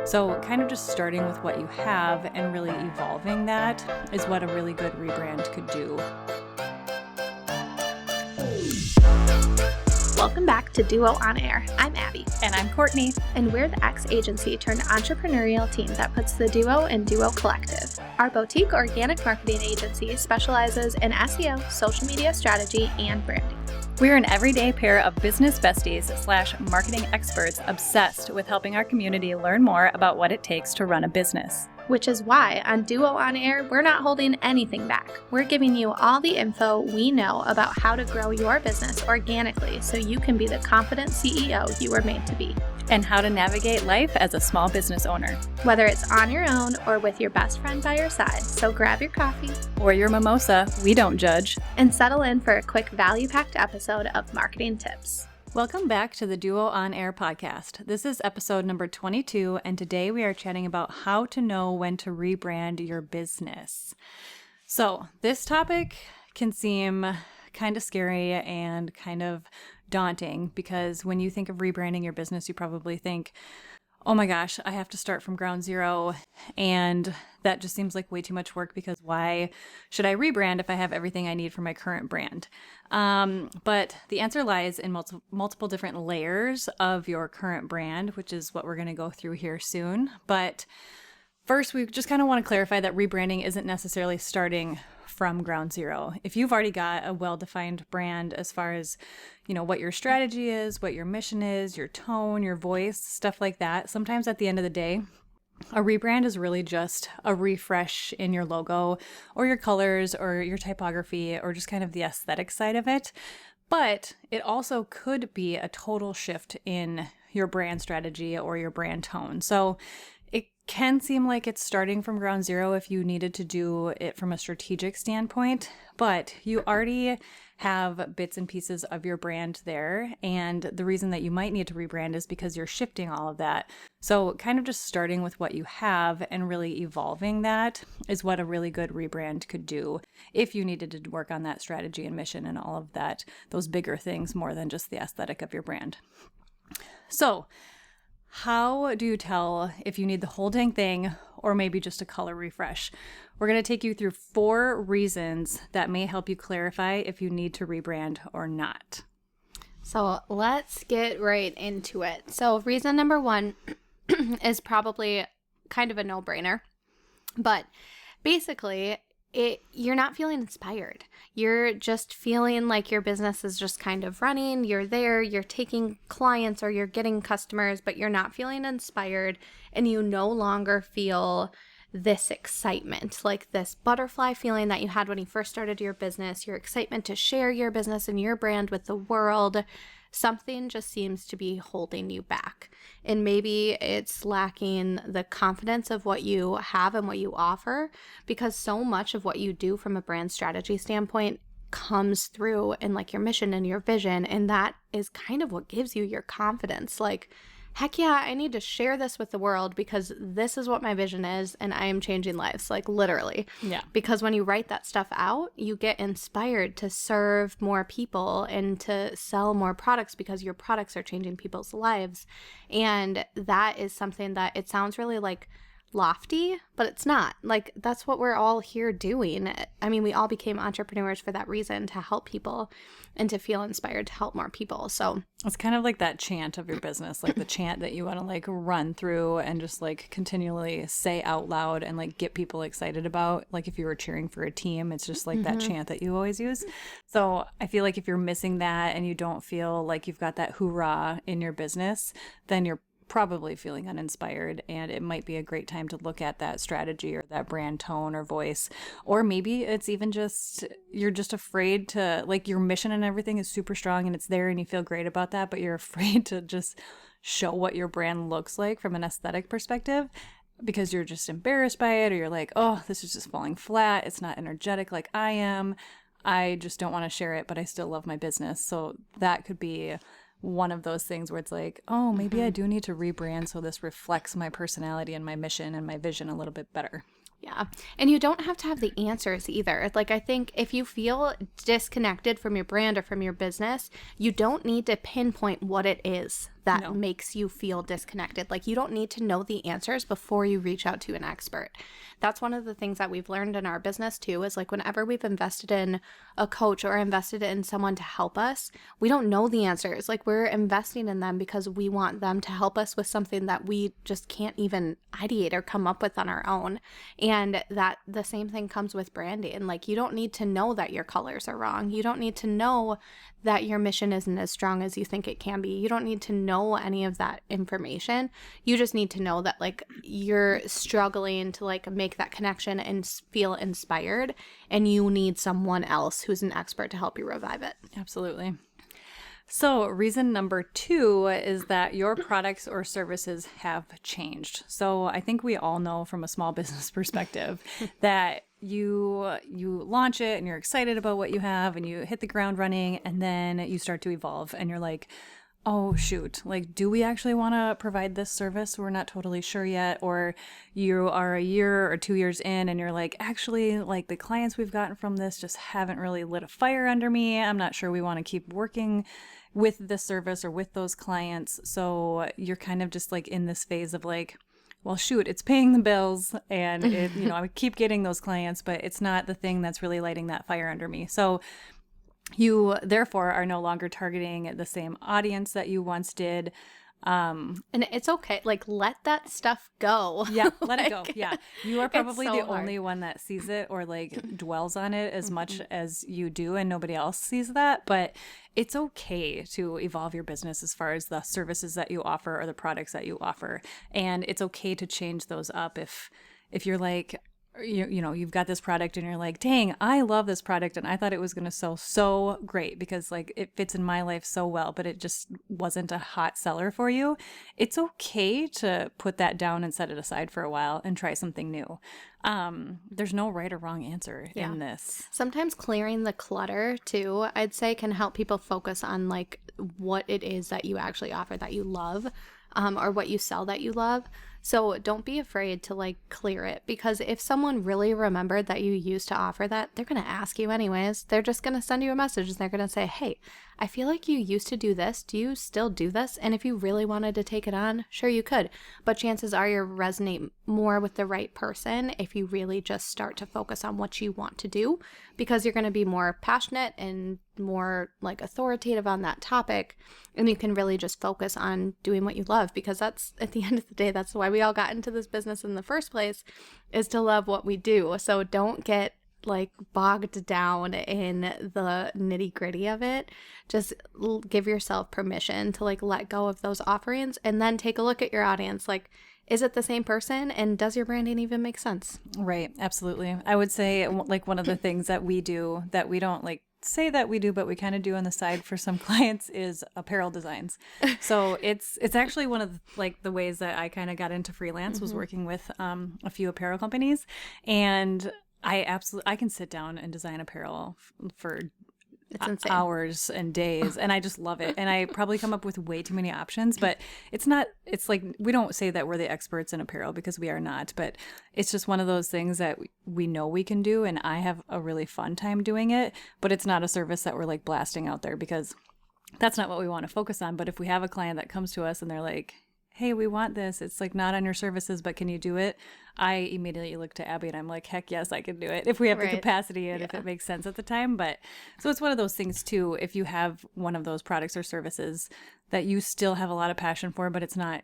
So kind of just starting with what you have and really evolving that is what a really good rebrand could do. Welcome back to Duo On Air. I'm Abby. And I'm Courtney. And we're the ex-agency turned entrepreneurial team that puts the Duo in Duo Collective. Our boutique organic marketing agency specializes in SEO, social media strategy, and branding. We're an everyday pair of business besties / marketing experts obsessed with helping our community learn more about what it takes to run a business. Which is why on Duo On Air, we're not holding anything back. We're giving you all the info we know about how to grow your business organically so you can be the confident CEO you were made to be. And how to navigate life as a small business owner. Whether it's on your own or with your best friend by your side, so grab your coffee or your mimosa, we don't judge, and settle in for a quick value-packed episode of Marketing Tips. Welcome back to the Duo On Air podcast. This is episode number 22, and today we are chatting about how to know when to rebrand your business. So this topic can seem kind of scary and kind of daunting because when you think of rebranding your business, you probably think, oh my gosh, I have to start from ground zero. And that just seems like way too much work because why should I rebrand if I have everything I need for my current brand? But the answer lies in multiple different layers of your current brand, which is what we're going to go through here soon. But first, we just kind of want to clarify that rebranding isn't necessarily starting from ground zero. If you've already got a well-defined brand as far as, what your strategy is, what your mission is, your tone, your voice, stuff like that, sometimes at the end of the day, a rebrand is really just a refresh in your logo or your colors or your typography or just kind of the aesthetic side of it. But it also could be a total shift in your brand strategy or your brand tone. So it can seem like it's starting from ground zero if you needed to do it from a strategic standpoint, but you already have bits and pieces of your brand there. And the reason that you might need to rebrand is because you're shifting all of that. So kind of just starting with what you have and really evolving that is what a really good rebrand could do if you needed to work on that strategy and mission and all of that, those bigger things more than just the aesthetic of your brand. So how do you tell if you need the whole dang thing or maybe just a color refresh? We're going to take you through 4 reasons that may help you clarify if you need to rebrand or not. So let's get right into it. So reason number 1 is probably kind of a no-brainer, but basically you're not feeling inspired. You're just feeling like your business is just kind of running. You're there, you're taking clients or you're getting customers, but you're not feeling inspired and you no longer feel this excitement, like this butterfly feeling that you had when you first started your business, your excitement to share your business and your brand with the world. Something just seems to be holding you back. And maybe it's lacking the confidence of what you have and what you offer, because so much of what you do from a brand strategy standpoint comes through in like your mission and your vision. And that is kind of what gives you your confidence. Like, heck yeah, I need to share this with the world because this is what my vision is and I am changing lives, like literally. Yeah. Because when you write that stuff out, you get inspired to serve more people and to sell more products because your products are changing people's lives. And that is something that it sounds really like lofty, but it's not. Like, that's what we're all here doing. I mean, we all became entrepreneurs for that reason, to help people and to feel inspired to help more people. So it's kind of like that chant of your business, like the chant that you want to like run through and just like continually say out loud and like get people excited about. Like if you were cheering for a team, it's just like that chant that you always use. So I feel like if you're missing that and you don't feel like you've got that hoorah in your business, then you're probably feeling uninspired, and it might be a great time to look at that strategy or that brand tone or voice. Or maybe it's even just you're just afraid to, like, your mission and everything is super strong and it's there and you feel great about that, but you're afraid to just show what your brand looks like from an aesthetic perspective because you're just embarrassed by it, or you're like, oh, this is just falling flat, it's not energetic like I am, I just don't want to share it, but I still love my business. So that could be one of those things where it's like, oh, maybe I do need to rebrand so this reflects my personality and my mission and my vision a little bit better. Yeah. And you don't have to have the answers either. Like, I think if you feel disconnected from your brand or from your business, you don't need to pinpoint what it is that makes you feel disconnected. Like, you don't need to know the answers before you reach out to an expert. That's one of the things that we've learned in our business too, is like whenever we've invested in a coach or invested in someone to help us, we don't know the answers. Like, we're investing in them because we want them to help us with something that we just can't even ideate or come up with on our own. And that the same thing comes with branding. Like, you don't need to know that your colors are wrong. You don't need to know that your mission isn't as strong as you think it can be. You don't need to know any of that information. You just need to know that like you're struggling to like make that connection and feel inspired, and you need someone else who's an expert to help you revive it. Absolutely. So reason number 2 is that your products or services have changed. So I think we all know from a small business perspective that you launch it and you're excited about what you have and you hit the ground running, and then you start to evolve and you're like, oh shoot, like, do we actually want to provide this service? We're not totally sure yet. Or you are a year or 2 years in and you're like, actually, like, the clients we've gotten from this just haven't really lit a fire under me. I'm not sure we want to keep working with this service or with those clients. So you're kind of just like in this phase of like, well, shoot, it's paying the bills and it, I keep getting those clients, but it's not the thing that's really lighting that fire under me. So you therefore are no longer targeting the same audience that you once did. And it's okay. Like, let that stuff go. Yeah, let it go. Like, Yeah. You are probably so the hard. only one that sees it or like dwells on it as much as you do, and nobody else sees that. But it's okay to evolve your business as far as the services that you offer or the products that you offer. And it's okay to change those up if you're like, you've got this product and you're like, dang, I love this product and I thought it was going to sell so great because like it fits in my life so well, but it just wasn't a hot seller for you. It's okay to put that down and set it aside for a while and try something new. There's no right or wrong answer in this. Sometimes clearing the clutter too, I'd say, can help people focus on like what it is that you actually offer that you love, or what you sell that you love. So don't be afraid to like clear it, because if someone really remembered that you used to offer that, they're going to ask you anyways. They're just going to send you a message and they're going to say, hey, I feel like you used to do this. Do you still do this? And if you really wanted to take it on, sure you could. But chances are you'll resonate more with the right person if you really just start to focus on what you want to do, because you're going to be more passionate and more like authoritative on that topic. And you can really just focus on doing what you love, because that's, at the end of the day, that's why we all got into this business in the first place, is to love what we do. So don't get like bogged down in the nitty gritty of it. Just give yourself permission to like let go of those offerings, and then take a look at your audience. Like, is it the same person, and does your branding even make sense? Right. Absolutely. I would say like one of the things that we do that we don't like say that we do, but we kind of do on the side for some clients, is apparel designs. So it's actually one of the ways that I kind of got into freelance was working with a few apparel companies, and I can sit down and design apparel for It's insane. hours and days, and I just love it. And I probably come up with way too many options, but it's like, we don't say that we're the experts in apparel, because we are not, but it's just one of those things that we know we can do, and I have a really fun time doing it, but it's not a service that we're like blasting out there, because that's not what we want to focus on. But if we have a client that comes to us and they're like, hey, we want this, it's like not on your services, but can you do it? I immediately look to Abby and I'm like, heck yes, I can do it if we have the capacity and if it makes sense at the time. But so it's one of those things too, if you have one of those products or services that you still have a lot of passion for, but it's not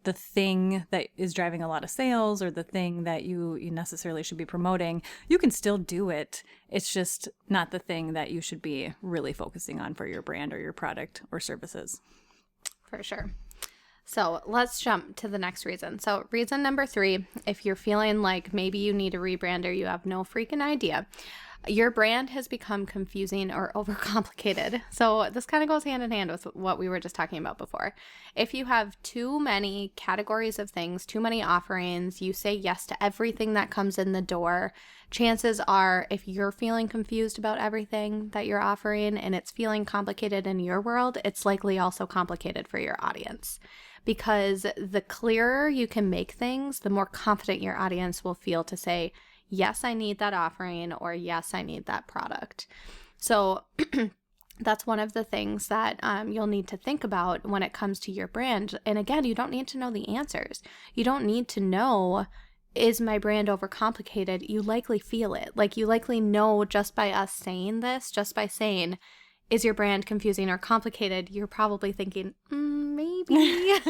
the thing that is driving a lot of sales or the thing that you necessarily should be promoting, you can still do it. It's just not the thing that you should be really focusing on for your brand or your product or services. For sure. So let's jump to the next reason. So reason number 3, if you're feeling like maybe you need a rebrand or you have no freaking idea, your brand has become confusing or overcomplicated. So this kind of goes hand in hand with what we were just talking about before. If you have too many categories of things, too many offerings, you say yes to everything that comes in the door, chances are, if you're feeling confused about everything that you're offering and it's feeling complicated in your world, it's likely also complicated for your audience. Because the clearer you can make things, the more confident your audience will feel to say, yes, I need that offering, or yes, I need that product. So that's one of the things that you'll need to think about when it comes to your brand. And again, you don't need to know the answers. You don't need to know, is my brand overcomplicated? You likely feel it. Like, you likely know just by us saying this, just by saying, is your brand confusing or complicated? You're probably thinking, maybe,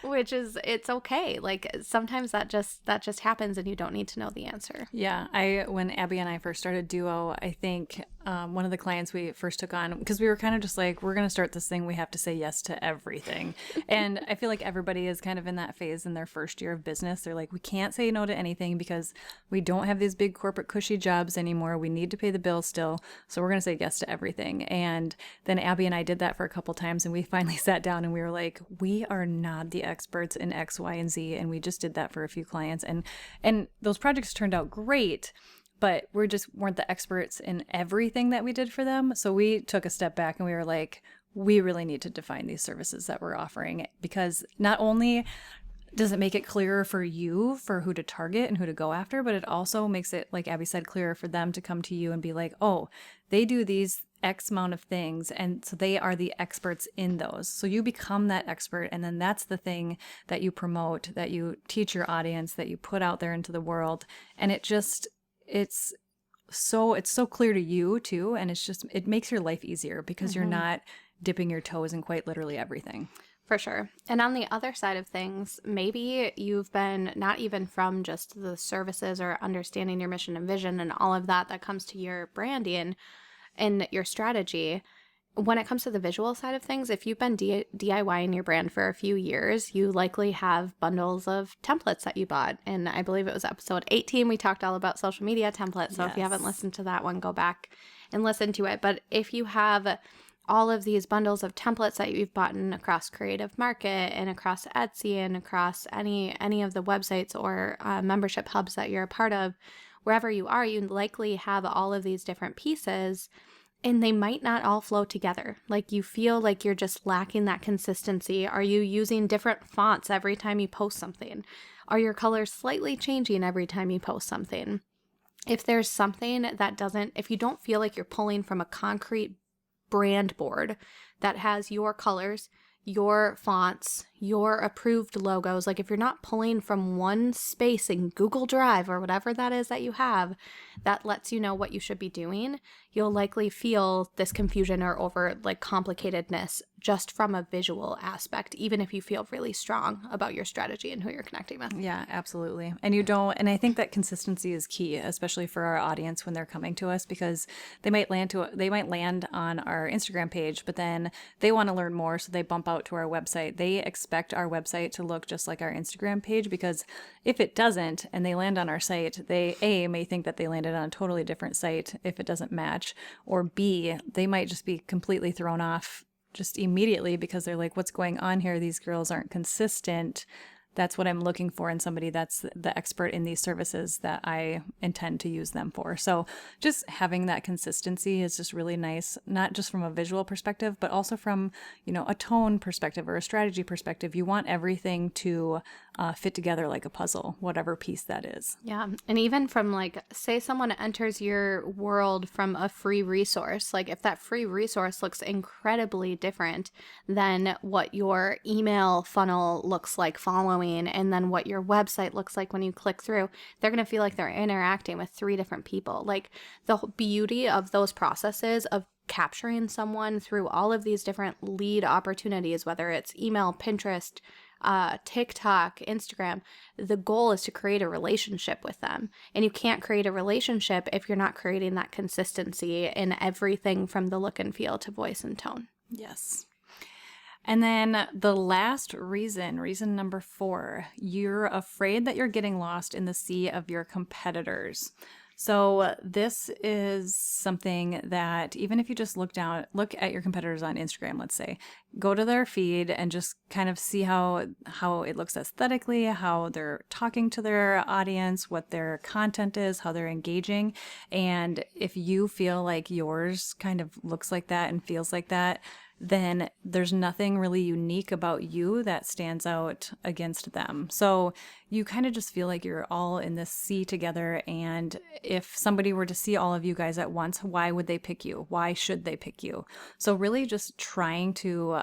which is, it's okay. Like, sometimes that just happens and you don't need to know the answer. Yeah. When Abby and I first started Duo, I think one of the clients we first took on, because we were kind of just like, we're going to start this thing, we have to say yes to everything. And I feel like everybody is kind of in that phase in their first year of business. They're like, we can't say no to anything because we don't have these big corporate cushy jobs anymore. We need to pay the bills still. So we're going to say yes to everything. And then Abby and I did that for a couple times, and we finally sat down and we were like, we are not the experts in X, Y, and Z. And we just did that for a few clients. And those projects turned out great, but we just weren't the experts in everything that we did for them. So we took a step back and we were like, we really need to define these services that we're offering, because not only does it make it clearer for you for who to target and who to go after, but it also makes it, like Abby said, clearer for them to come to you and be like, oh, they do these X amount of things, and so they are the experts in those. So you become that expert, and then that's the thing that you promote, that you teach your audience, that you put out there into the world. And it's so clear to you too, and it makes your life easier because you're not dipping your toes in quite literally everything. For sure. And on the other side of things, maybe you've been not even from just the services or understanding your mission and vision and all of that comes to your branding and your strategy. When it comes to the visual side of things, if you've been DIYing your brand for a few years, you likely have bundles of templates that you bought. And I believe it was episode 18, we talked all about social media templates. So if you haven't listened to that one, go back and listen to it. But if you have all of these bundles of templates that you've bought across Creative Market and across Etsy and across any of the websites or membership hubs that you're a part of, wherever you are, you likely have all of these different pieces, and they might not all flow together. Like, you feel like you're just lacking that consistency. Are you using different fonts every time you post something? Are your colors slightly changing every time you post something? If there's something that if you don't feel like you're pulling from a concrete brand board that has your colors, your fonts, your approved logos, like if you're not pulling from one space in Google Drive or whatever that is that you have that lets you know what you should be doing, you'll likely feel this confusion or over complicatedness just from a visual aspect, even if you feel really strong about your strategy and who you're connecting with. Yeah, absolutely. And I think that consistency is key, especially for our audience when they're coming to us, because they might land on our Instagram page, but then they want to learn more, so they bump out to our website. They expect our website to look just like our Instagram page, because if it doesn't and they land on our site, they may think that they landed on a totally different site if it doesn't match, or B, they might just be completely thrown off just immediately because they're like, what's going on here? These girls aren't consistent. That's what I'm looking for in somebody that's the expert in these services that I intend to use them for. So just having that consistency is just really nice, not just from a visual perspective, but also from, a tone perspective or a strategy perspective. You want everything to fit together like a puzzle, whatever piece that is. Yeah. And even from say someone enters your world from a free resource, if that free resource looks incredibly different than what your email funnel looks like following, and then what your website looks like when you click through, they're going to feel like they're interacting with three different people. The beauty of those processes of capturing someone through all of these different lead opportunities, whether it's email, Pinterest, TikTok, Instagram, the goal is to create a relationship with them. And you can't create a relationship if you're not creating that consistency in everything from the look and feel to voice and tone. Yes. And then the last reason number 4, you're afraid that you're getting lost in the sea of your competitors. So this is something that even if you just look at your competitors on Instagram, let's say, go to their feed and just kind of see how it looks aesthetically, how they're talking to their audience, what their content is, how they're engaging. And if you feel like yours kind of looks like that and feels like that, then there's nothing really unique about you that stands out against them. So you kind of just feel like you're all in this sea together. And if somebody were to see all of you guys at once, why would they pick you? Why should they pick you? So really just trying to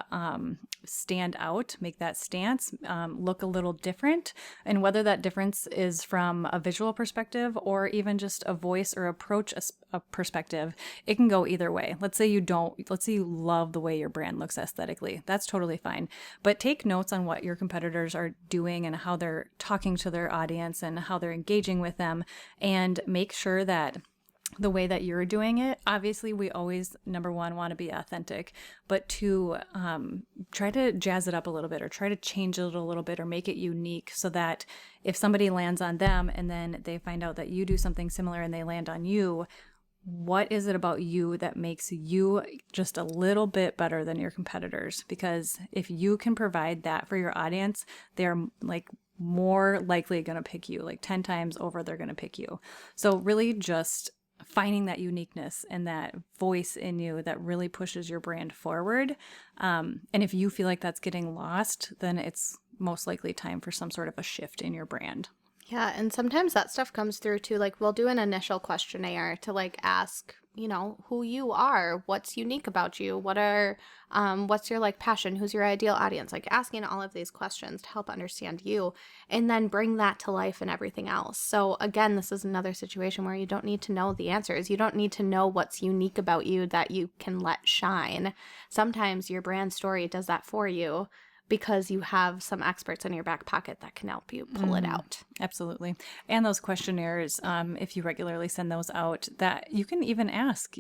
stand out, make that stance, look a little different. And whether that difference is from a visual perspective or even just a voice or approach a perspective, it can go either way. Let's say you love the way your brand looks aesthetically. That's totally fine. But take notes on what your competitors are doing and how they're talking to their audience and how they're engaging with them, and make sure that the way that you're doing it, obviously we always, number one, want to be authentic, but two, try to jazz it up a little bit or try to change it a little bit or make it unique so that if somebody lands on them and then they find out that you do something similar and they land on you, what is it about you that makes you just a little bit better than your competitors? Because if you can provide that for your audience, they're like more likely going to pick you, like 10 times over, they're going to pick you. So really just finding that uniqueness and that voice in you that really pushes your brand forward. And if you feel like that's getting lost, then it's most likely time for some sort of a shift in your brand. Yeah, and sometimes that stuff comes through too. Like we'll do an initial questionnaire to like ask, who you are, what's unique about you, what's your like passion, who's your ideal audience, like asking all of these questions to help understand you and then bring that to life and everything else. So again, this is another situation where you don't need to know the answers. You don't need to know what's unique about you that you can let shine. Sometimes your brand story does that for you, because you have some experts in your back pocket that can help you pull it out. Absolutely. And those questionnaires, if you regularly send those out, that you can even ask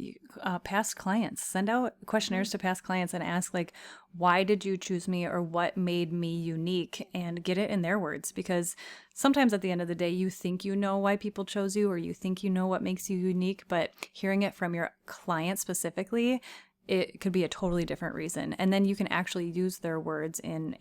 past clients, send out questionnaires to past clients and ask like, why did you choose me or what made me unique, and get it in their words. Because sometimes at the end of the day, you think you know why people chose you or you think you know what makes you unique, but hearing it from your client specifically, it could be a totally different reason. And then you can actually use their words in,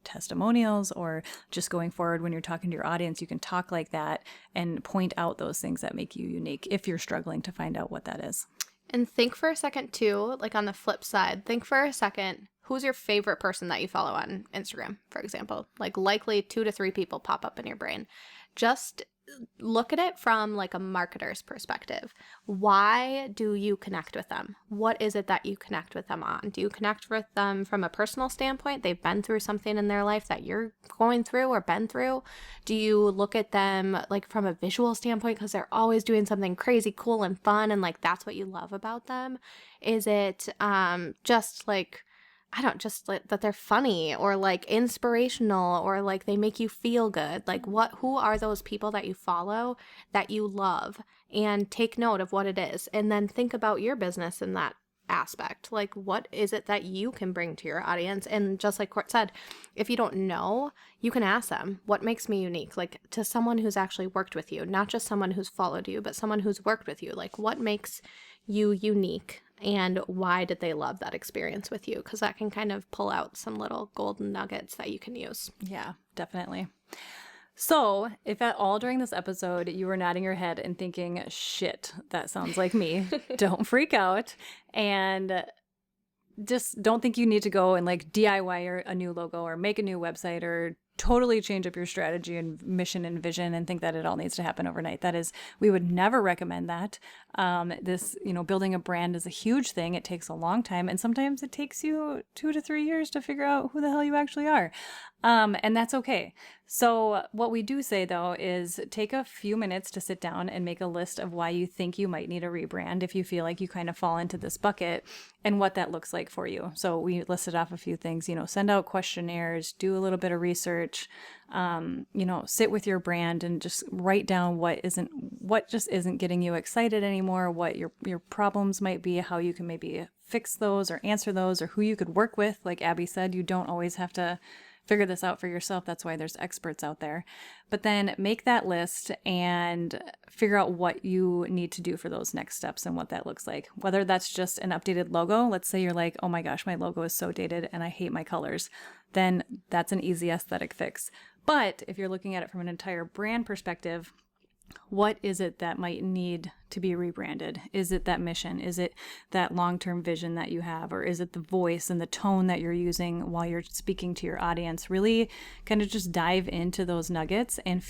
testimonials or just going forward when you're talking to your audience. You can talk like that and point out those things that make you unique if you're struggling to find out what that is. And think for a second too, like on the flip side, think for a second, who's your favorite person that you follow on Instagram, for example? Like likely 2 to 3 people pop up in your brain. Just look at it from like a marketer's perspective. Why do you connect with them? What is it that you connect with them on? Do you connect with them from a personal standpoint? They've been through something in their life that you're going through or been through? Do you look at them like from a visual standpoint because they're always doing something crazy, cool, and fun, and like that's what you love about them? Is it just like that they're funny or like inspirational or like they make you feel good? Like who are those people that you follow that you love? And take note of what it is. And then think about your business in that aspect. Like what is it that you can bring to your audience? And just like Court said, if you don't know, you can ask them, what makes me unique? Like to someone who's actually worked with you, not just someone who's followed you, but someone who's worked with you. Like what makes you unique? And why did they love that experience with you? Because that can kind of pull out some little golden nuggets that you can use. Yeah, definitely. So if at all during this episode you were nodding your head and thinking, shit, that sounds like me, don't freak out. And just don't think you need to go and like DIY a new logo or make a new website or totally change up your strategy and mission and vision and think that it all needs to happen overnight. We would never recommend that. Building a brand is a huge thing. It takes a long time. And sometimes it takes you 2 to 3 years to figure out who the hell you actually are. And that's okay. So what we do say though is take a few minutes to sit down and make a list of why you think you might need a rebrand if you feel like you kind of fall into this bucket and what that looks like for you. So we listed off a few things, send out questionnaires, do a little bit of research, sit with your brand and just write down what just isn't getting you excited anymore, what your problems might be, how you can maybe fix those or answer those, or who you could work with. Like Abby said, you don't always have to figure this out for yourself. That's why there's experts out there. But then make that list and figure out what you need to do for those next steps and what that looks like. Whether that's just an updated logo. Let's say you're like, oh my gosh, my logo is so dated and I hate my colors. Then that's an easy aesthetic fix. But if you're looking at it from an entire brand perspective, What is it that might need to be rebranded? Is it that mission? Is it that long-term vision that you have? Or is it the voice and the tone that you're using while you're speaking to your audience? Really kind of just dive into those nuggets and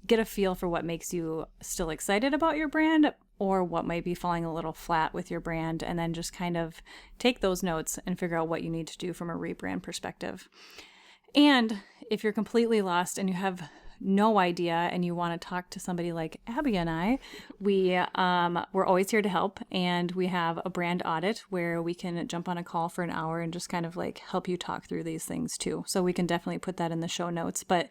get a feel for what makes you still excited about your brand or what might be falling a little flat with your brand, and then just kind of take those notes and figure out what you need to do from a rebrand perspective. And if you're completely lost and you have no idea and you want to talk to somebody like Abby and I, we're always here to help, and we have a brand audit where we can jump on a call for an hour and just kind of like help you talk through these things too. So we can definitely put that in the show notes. But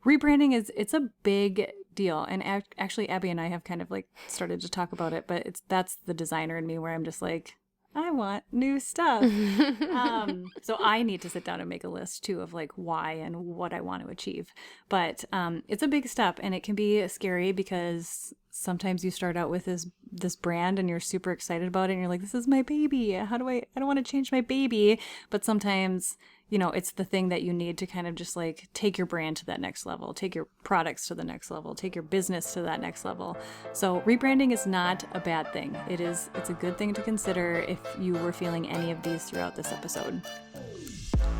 rebranding it's a big deal, and actually Abby and I have kind of like started to talk about it, but that's the designer in me where I'm just like, I want new stuff. So I need to sit down and make a list too of like why and what I want to achieve. But it's a big step, and it can be scary because sometimes you start out with this brand and you're super excited about it and you're like, this is my baby. I don't want to change my baby. But sometimes, it's the thing that you need to kind of just like take your brand to that next level, take your products to the next level, take your business to that next level. So rebranding is not a bad thing. It's a good thing to consider if you were feeling any of these throughout this episode.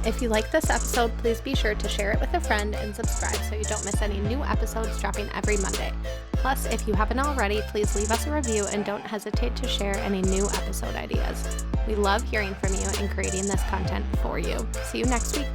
If you like this episode, please be sure to share it with a friend and subscribe so you don't miss any new episodes dropping every Monday. Plus, if you haven't already, please leave us a review and don't hesitate to share any new episode ideas. We love hearing from you and creating this content for you. See you next week.